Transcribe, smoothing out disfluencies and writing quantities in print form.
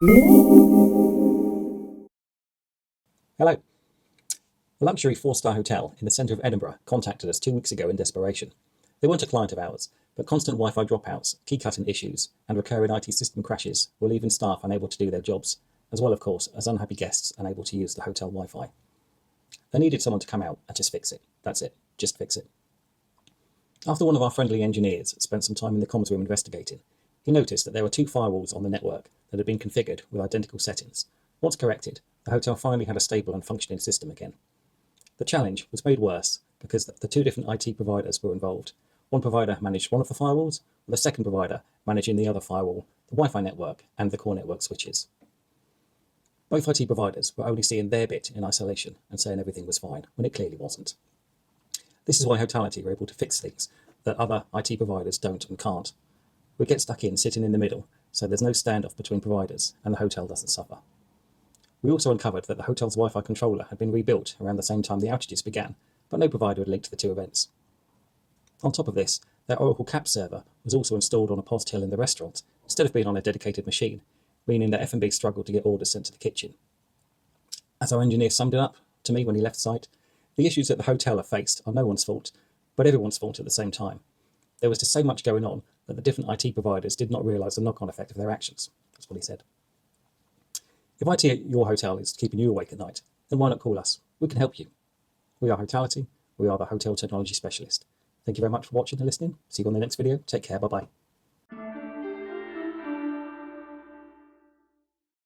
Hello. A luxury 4-star hotel in the centre of Edinburgh contacted us 2 weeks ago in desperation. They weren't a client of ours, but constant Wi-Fi dropouts, key-cutting issues, and recurring IT system crashes were leaving staff unable to do their jobs, as well, of course, as unhappy guests unable to use the hotel Wi-Fi. They needed someone to come out and just fix it. That's it. Just fix it. After one of our friendly engineers spent some time in the comms room investigating, he noticed that there were 2 firewalls on the network that had been configured with identical settings. Once corrected, the hotel finally had a stable and functioning system again. The challenge was made worse because the 2 different IT providers were involved. One provider managed one of the firewalls, with the second provider managing the other firewall, the Wi-Fi network, and the core network switches. Both IT providers were only seeing their bit in isolation and saying everything was fine, when it clearly wasn't. This is why Hotality were able to fix things that other IT providers don't and can't. We get stuck in sitting in the middle, so there's no standoff between providers and the hotel doesn't suffer. We also uncovered that the hotel's Wi-Fi controller had been rebuilt around the same time the outages began, but no provider had linked the 2 events. On top of this, their Oracle CAP server was also installed on a POS till in the restaurant, instead of being on a dedicated machine, meaning that F&B struggled to get orders sent to the kitchen. As our engineer summed it up to me when he left site, the issues that the hotel have faced are no one's fault, but everyone's fault at the same time. There was just so much going on that the different IT providers did not realise the knock-on effect of their actions. That's what he said. If IT at your hotel is keeping you awake at night, then why not call us? We can help you. We are Hotality. We are the hotel technology specialist. Thank you very much for watching and listening. See you on the next video. Take care. Bye-bye.